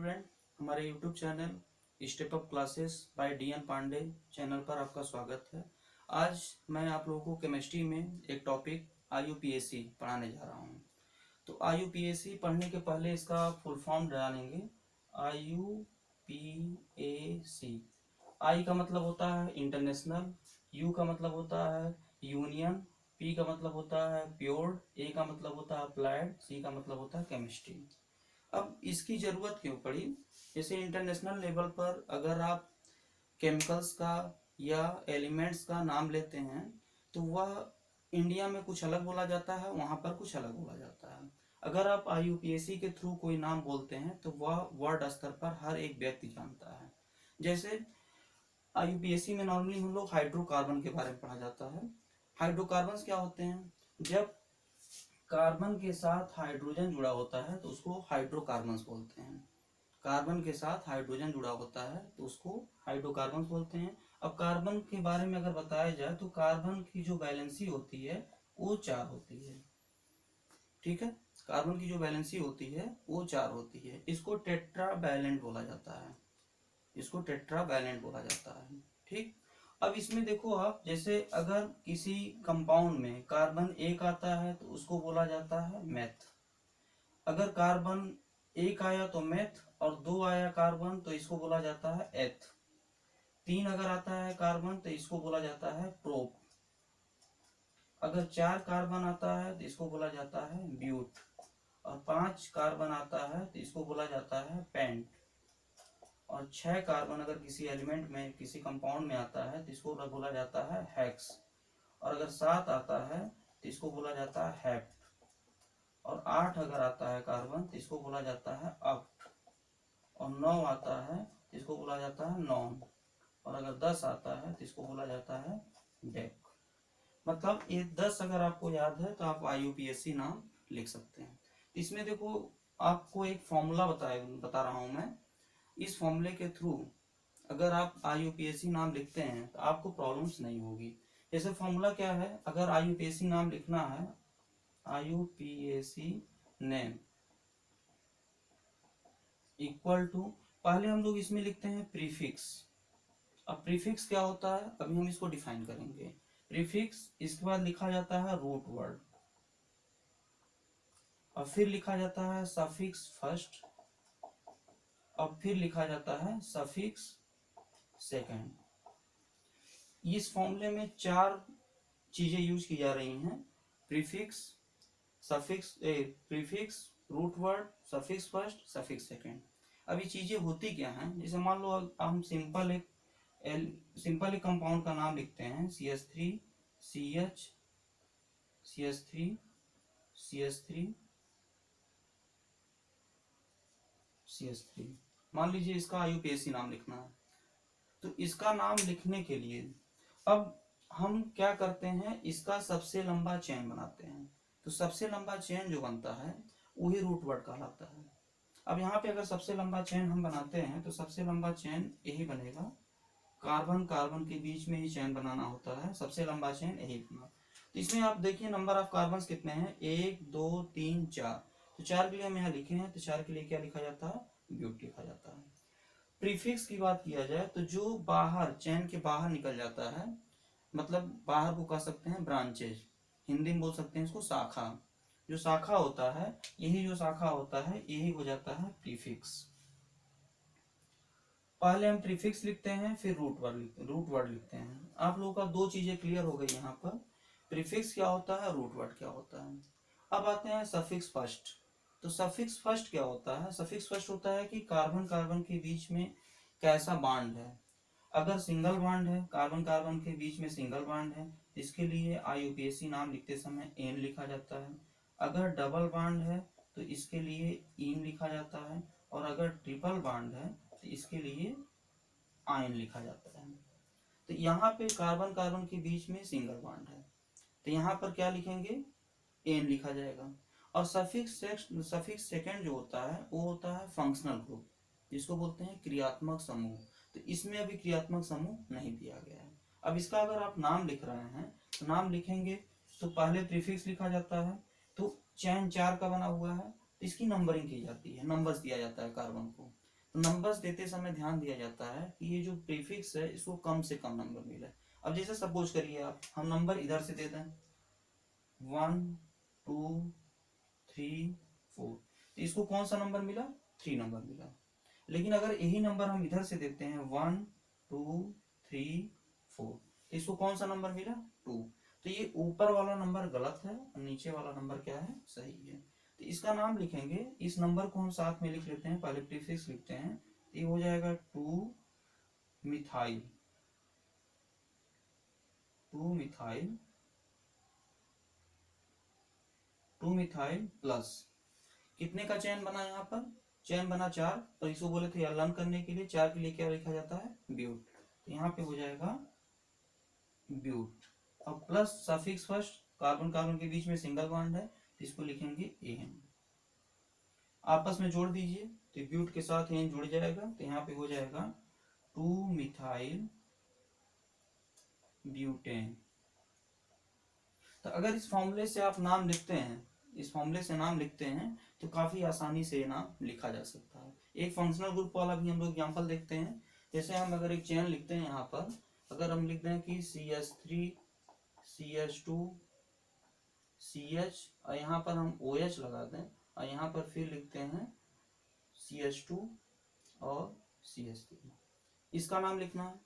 Student, हमारे YouTube channel step up classes by D N Pandey channel पर आपका स्वागत है। आज मैं आप लोगों को केमिस्ट्री में एक टॉपिक आईयूपीएसी पढ़ाने जा रहा हूं। तो आईयूपीएसी पढ़ने के पहले इसका फुल फॉर्म जानेंगे। आईयूपीएसी, आई का मतलब होता है इंटरनेशनल, यू का मतलब होता है यूनियन, पी का मतलब होता है प्योर, ए का मतलब होता है अप्लाइड, सी का मतलब होता है केमिस्ट्री। अब इसकी जरूरत क्यों पड़ी? जैसे इंटरनेशनल लेवल पर अगर आप केमिकल्स का या एलिमेंट्स का नाम लेते हैं तो वह इंडिया में कुछ अलग बोला जाता है, वहां पर कुछ अलग बोला जाता है। अगर आप आईयूपीएसी के थ्रू कोई नाम बोलते हैं तो वह वर्ल्ड स्तर पर हर एक व्यक्ति जानता है। जैसे आईयूपीएसी में नॉर्मली हम लोग हाइड्रोकार्बन के बारे में पढ़ा जाता है। हाइड्रोकार्बन क्या होते हैं? जब कार्बन के साथ हाइड्रोजन जुड़ा होता है तो उसको हाइड्रोकार्बन्स बोलते हैं। कार्बन के साथ हाइड्रोजन जुड़ा होता है तो उसको हाइड्रोकार्बन्स बोलते हैं। अब कार्बन के बारे में अगर बताया जाए तो कार्बन की जो वैलेंसी होती है वो 4 होती है। ठीक है, कार्बन की जो वैलेंसी होती है वो 4 होती है। इसको टेट्रा वैलेंट बोला जाता है, इसको टेट्रा वैलेंट बोला जाता है। ठीक, अब इसमें देखो आप, जैसे अगर किसी कंपाउंड में कार्बन एक आता है तो उसको बोला जाता है मेथ। अगर कार्बन एक आया तो मेथ, और 2 आया कार्बन तो इसको बोला जाता है एथ। 3 अगर आता है कार्बन तो इसको बोला जाता है प्रोप। अगर 4 कार्बन आता है तो इसको बोला जाता है ब्यूट, और 5 कार्बन आता है तो इसको बोला जाता है पेंट, और 6 कार्बन अगर किसी एलिमेंट में किसी कंपाउंड में आता है तो इसको बोला जाता है हेक्स, और अगर 7 आता है तो इसको बोला जाता है हेप्ट, और 8 अगर आता है कार्बन तो इसको बोला जाता है अप, और 9 आता है तो इसको बोला जाता है नॉन, और अगर 10 आता है तो इसको बोला जाता है डेक। मतलब ये 10 अगर आपको याद है तो आप आईयूपीएसी नाम लिख सकते हैं। इसमें देखो, आपको एक फॉर्मूला बता रहा हूं मैं। इस फॉर्मूले के थ्रू अगर आप आईयूपीएसी नाम लिखते हैं तो आपको प्रॉब्लम्स नहीं होगी। जैसे फॉर्मूला क्या है, अगर आईयूपीएसी नाम लिखना है, आईयूपीएसी नेम इक्वल टू, पहले हम लोग इसमें लिखते हैं प्रीफिक्स। अब प्रीफिक्स क्या होता है अभी हम इसको डिफाइन करेंगे। प्रीफिक्स, इसके बाद लिखा जाता है रूट वर्ड, और फिर लिखा जाता है सफिक्स फर्स्ट, और फिर लिखा जाता है सफिक्स सेकंड। इस फॉर्मूले में 4 चीजें यूज की जा रही हैं: prefix, suffix, prefix, root word, suffix first, suffix second. अब ये चीजें होती क्या हैं? जैसे मान लो हम सिंपल एक कंपाउंड का नाम लिखते हैं, CH3 CH, CH3 CH3 CH3, मान लीजिए इसका आईयूपीएसी नाम लिखना है। तो इसका नाम लिखने के लिए अब हम क्या करते हैं, इसका सबसे लंबा चेन बनाते हैं। तो सबसे लंबा चेन जो बनता है वही रूट वर्ड कहलाता है। अब यहाँ पे अगर सबसे लंबा चेन हम बनाते हैं तो सबसे लंबा चेन यही बनेगा। कार्बन कार्बन के बीच में ही चेन बनाना होता है, सबसे लंबा चेन यही बना। तो इसमें आप देखिए नंबर ऑफ कार्बन कितने हैं, 1 2 3 4। तो 4 के लिए हम यहाँ लिखे हैं, तो 4 के लिए क्या लिखा जाता है, ब्यूट लिखा जाता है। प्रीफिक्स की बात किया जाए तो जो बाहर, चेन के बाहर निकल जाता है, मतलब बाहर को कह सकते हैं ब्रांचेज, हिंदी में बोल सकते हैं इसको शाखा। जो शाखा होता है, यही जो शाखा होता है यही हो जाता है प्रीफिक्स। पहले हम प्रीफिक्स लिखते हैं, फिर रूट वर्ड लिखते हैं। आप लोगों का 2 चीजें क्लियर हो गई यहाँ पर, प्रीफिक्स क्या होता है, रूट वर्ड क्या होता है। अब आते हैं सफिक्स फर्स्ट। तो सफिक्स फर्स्ट क्या होता है? सफिक्स फर्स्ट होता है कि कार्बन कार्बन के बीच में कैसा बॉन्ड है। अगर सिंगल बॉन्ड है, कार्बन कार्बन के बीच में सिंगल बॉन्ड है, इसके लिए आईयूपीएसी नाम लिखते समय एन लिखा जाता है। अगर डबल बॉन्ड है तो इसके लिए इन लिखा जाता है, और अगर ट्रिपल बॉन्ड है तो इसके लिए आयन लिखा जाता है। तो यहाँ पे कार्बन कार्बन के बीच में सिंगल बॉन्ड है तो यहाँ पर क्या लिखेंगे, एन लिखा जाएगा। और सफिक्स सेकंड जो होता है वो होता है फंक्शनल ग्रुप, जिसको बोलते हैं क्रियात्मक समूह। तो इसमें अभी क्रियात्मक समूह नहीं दिया गया है। अब इसका अगर आप नाम लिख रहे हैं तो नाम लिखेंगे तो पहले प्रीफिक्स लिखा जाता है। तो चैन 4 का बना हुआ है तो इसकी नंबरिंग की जाती है, नंबर्स दिया जाता है कार्बन को। नंबर्स देते समय ध्यान दिया जाता है कि ये जो प्रीफिक्स है इसको कम से कम नंबर मिले। अब जैसे सपोज करिए आप, हम नंबर इधर से दे दें 1 2 3 4, तो इसको कौन सा नंबर मिला? 3 नंबर मिला। लेकिन अगर यही नंबर हम इधर से देते हैं 1 2 3 4, तो इसको कौन सा नंबर मिला? 2। तो ये ऊपर वाला नंबर गलत है और नीचे वाला नंबर क्या है? सही है। तो इसका नाम लिखेंगे, इस नंबर को हम साथ में लिख लेते हैं, पहले प्रीफिक्स लिखते हैं, ये हो जाएगा 2 मिथाइल 2 मिथाइल 2 मिथाइल प्लस कितने का चेन बना? यहाँ पर चेन बना 4, तो इसको बोले थे लर्न करने के लिए 4 के लिए क्या लिखा जाता है? ब्यूट। तो यहाँ पे हो जाएगा ब्यूट। अब plus suffix first, carbon carbon के बीच में सिंगल बॉन्ड है, तो इसको लिखेंगे एन। आपस में जोड़ दीजिए, तो ब्यूट के साथ एन जुड़ जाएगा, तो यहाँ पे हो जाएगा 2 मिथाइल ब्यूटेन। तो अगर इस फॉर्मूले से आप नाम लिखते हैं, इस फॉर्मूले से नाम लिखते हैं, तो काफी आसानी से नाम लिखा जा सकता है। एक फंक्शनल ग्रुप वाला भी हम लोग एग्जांपल देखते हैं। जैसे हम अगर एक चेन लिखते हैं, यहाँ पर अगर हम लिख दें कि CH3 CH2 CH, और यहाँ पर हम OH लगा दें, और यहाँ पर फिर लिखते हैं CH2 और CH3, इसका नाम लिखना है।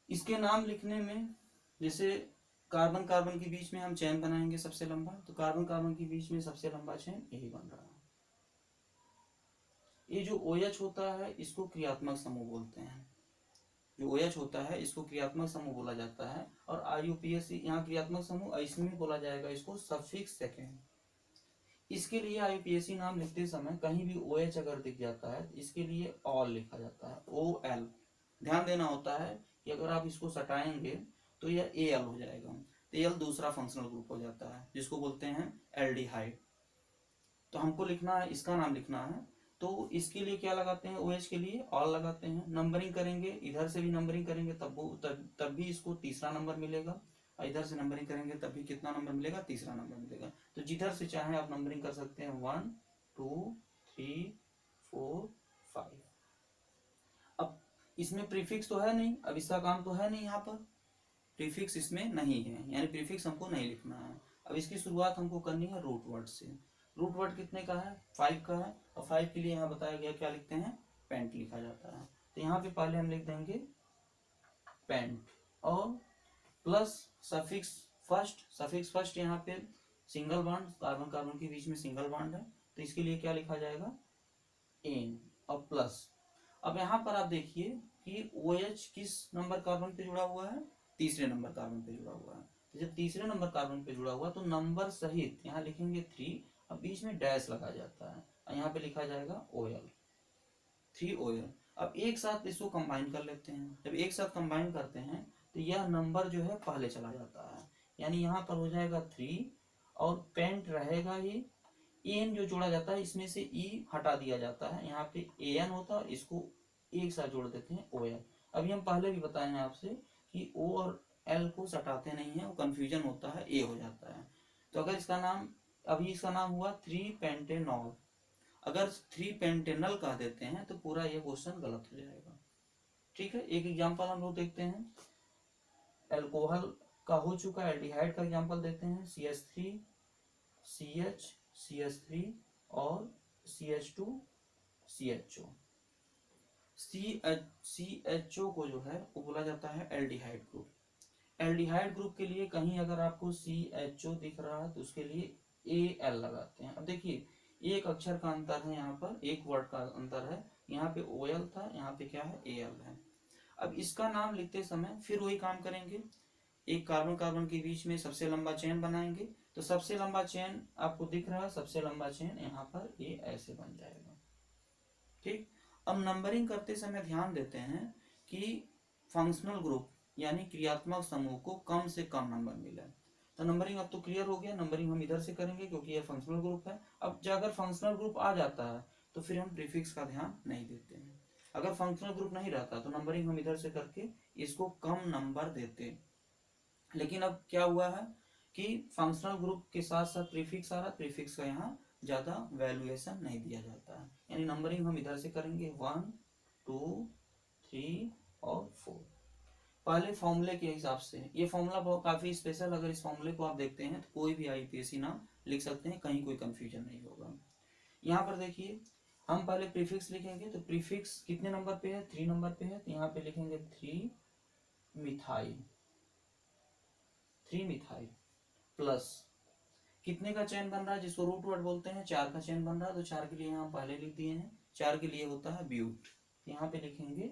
इसके नाम लिखने में, जैसे कार्बन कार्बन के बीच में हम चेन बनाएंगे सबसे लंबा, तो कार्बन कार्बन के बीच में सबसे लंबा चेन यही बन रहा है। ये जो OH होता है इसको क्रियात्मक समूह बोलते हैं। जो OH होता है इसको क्रियात्मक समूह बोला जाता है, और IUPAC यहाँ क्रियात्मक समूह, इसमें बोला जाएगा इसको सफिक्स सेकेंड। इसके लिए IUPAC नाम लिखते समय कहीं भी OH अगर दिख जाता है, इसके लिए ऑल लिखा जाता है, OL। ध्यान देना होता है कि अगर आप इसको सटाएंगे तो यह AL हो जाएगा, तो AL दूसरा फंक्शनल ग्रुप हो जाता है, जिसको बोलते हैं एल्डिहाइड। तो हमको लिखना है, इसका नाम लिखना है, तो इसके लिए क्या लगाते हैं? OH के लिए ऑल लगाते हैं। नंबरिंग करेंगे, इधर से भी नंबरिंग करेंगे तब भी इसको तीसरा नंबर मिलेगा, और इधर से नंबरिंग करेंगे तब भी कितना नंबर मिलेगा? तीसरा नंबर मिलेगा। तो जिधर से चाहे आप नंबरिंग कर सकते हैं, 1 2 3 4 5। अब इसमें प्रीफिक्स तो है नहीं, अब इसका काम तो है नहीं, यहाँ पर प्रीफिक्स इसमें नहीं है, यानी प्रीफिक्स हमको नहीं लिखना है। अब इसकी शुरुआत हमको करनी है रूट वर्ड से। रूट वर्ड कितने का है? 5 का है, और 5 के लिए यहाँ बताया गया क्या लिखते हैं? पेंट लिखा जाता है। तो यहाँ पे पहले हम लिख देंगे पेंट, और प्लस सफिक्स फर्स्ट यहाँ पे सिंगल बॉन्ड, कार्बन कार्बन के बीच में सिंगल बॉन्ड है, तो इसके लिए क्या लिखा जाएगा? एन, और प्लस। अब यहाँ पर आप देखिए कि OH किस नंबर कार्बन पे जुड़ा हुआ है? तीसरे नंबर कार्बन पे जुड़ा हुआ है। तो जब तीसरे नंबर कार्बन पे जुड़ा हुआ तो नंबर सहित यहाँ लिखेंगे 3, अब बीच में डैश लगा जाता है, और यहाँ पे लिखा जाएगा OL, 3OL। अब एक साथ इसको कंबाइन कर लेते हैं। जब एक साथ कंबाइन करते हैं तो यह नंबर जो है पहले चला जाता है, यानी यहाँ पर हो जाएगा 3, और पेंट रहेगा ही। एन जो जोड़ा जाता है इसमें से ई हटा दिया जाता है, यहाँ पे AN होता है, इसको एक साथ जोड़ देते हैं OL। अभी हम पहले भी बताए हैं आपसे कि O और L को सटाते नहीं है, वो कंफ्यूजन होता है, A हो जाता है। तो अगर इसका नाम, अभी इसका नाम हुआ 3 पेंटेनॉल, अगर 3 पेंटेनल कह देते हैं तो पूरा ये क्वेश्चन गलत हो जाएगा। ठीक है, एक एग्जाम्पल हम लोग देखते हैं, एल्कोहल का हो चुका है, एल्डिहाइड का एग्जाम्पल देते हैं, CH3 CH CH3 और CH2 CHO। CHO को जो है वो बोला जाता है एल्डिहाइड ग्रुप। एल्डिहाइड ग्रुप के लिए कहीं अगर आपको CHO दिख रहा है तो उसके लिए AL लगाते हैं। अब देखिए एक अक्षर का अंतर है, यहाँ पर एक वर्ड का अंतर है, यहाँ पे OL था, यहाँ पे क्या है? AL है। अब इसका नाम लिखते समय फिर वही काम करेंगे, एक कार्बन कार्बन के बीच में सबसे लंबा चेन बनाएंगे, तो सबसे लंबा चेन आपको दिख रहा है, सबसे लंबा चेन यहाँ पर ये ऐसे बन जाएगा। ठीक, अब नंबरिंग करते समय ध्यान देते हैं कि फंक्शनल ग्रुप यानी क्रियात्मक समूह को कम से कम नंबर मिले। तो नंबरिंग अब तो क्लियर हो गया, नंबरिंग हम इधर से करेंगे क्योंकि यह फंक्शनल ग्रुप है। अब जब अगर फंक्शनल ग्रुप आ जाता है तो फिर हम प्रीफिक्स का ध्यान नहीं देते हैं। अगर फंक्शनल ग्रुप नहीं रहता तो नंबरिंग हम इधर से करके इसको कम नंबर देते। लेकिन अब क्या हुआ है कि फंक्शनल ग्रुप के साथ साथ प्रीफिक्स आ रहा है, प्रीफिक्स का यहाँ ज़्यादा वैल्यूएशन नहीं दिया जाता है, यानी नंबरिंग हम इधर से करेंगे 1 2 3 और 4। पहले फॉर्मूले के हिसाब से, ये फॉर्मूला बहुत काफ़ी स्पेशल, अगर इस फॉर्मूले को आप देखते हैं तो कोई भी आईपीएससी नाम लिख सकते हैं, कहीं कोई कंफ्यूजन नहीं होगा। यहाँ पर देखिए हम पहले प्रीफिक्स लिखेंगे, तो प्रीफिक्स कितने नंबर पे है, 3 नंबर पे है, तो यहाँ पे लिखेंगे 3 मिथाइल, 3 मिथाइल प्लस कितने का चेन बन रहा है, जिसको रूट वर्ड बोलते हैं, 4 का चेन बन रहा है, तो 4 के लिए यहाँ पहले लिख दिए हैं, 4 के लिए होता है ब्यूट, यहाँ पे लिखेंगे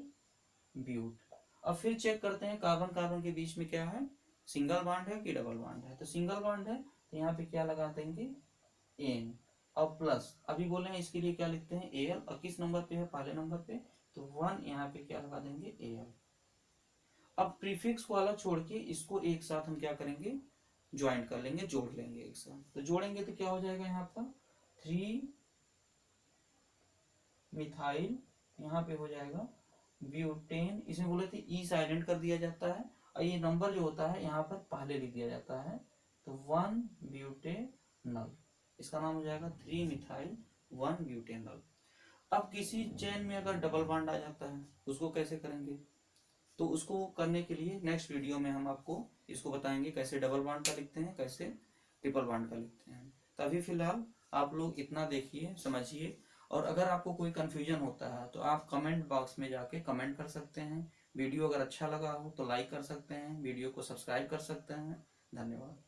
ब्यूट। अब फिर चेक करते हैं कार्बन कार्बन के बीच में क्या है, सिंगल बॉन्ड है कि डबल बॉन्ड है, तो सिंगल बॉन्ड है तो यहाँ पे क्या लगा देंगे एन, और प्लस अभी बोले हैं इसके लिए क्या लिखते हैं एल, और किस नंबर पे है, पहले नंबर पे, तो 1 यहाँ पे क्या लगा देंगे एल। अब प्रीफिक्स को अलग छोड़ के इसको एक साथ हम क्या करेंगे, ज्वाइंट कर लेंगे, जोड़ लेंगे एक साथ, तो जोड़ेंगे तो क्या हो जाएगा यहाँ पर 3 मिथाइल, यहाँ पे हो जाएगा ब्यूटेन, इसमें बोले थे ई साइलेंट कर दिया जाता है, और ये नंबर जो होता है यहाँ पर पहले लिख दिया जाता है, तो 1 ब्यूटेनल, इसका नाम हो जाएगा 3 मिथाइल 1 ब्यूटेनल। अब किसी चेन में अगर डबल बॉन्ड आ जाता है उसको कैसे करेंगे, तो उसको करने के लिए नेक्स्ट वीडियो में हम आपको इसको बताएंगे कैसे डबल बॉन्ड का लिखते हैं, कैसे ट्रिपल बॉन्ड का लिखते हैं। तभी फिलहाल आप लोग इतना देखिए, समझिए, और अगर आपको कोई कन्फ्यूजन होता है तो आप कमेंट बॉक्स में जाके कमेंट कर सकते हैं। वीडियो अगर अच्छा लगा हो तो लाइक कर सकते हैं, वीडियो को सब्सक्राइब कर सकते हैं। धन्यवाद।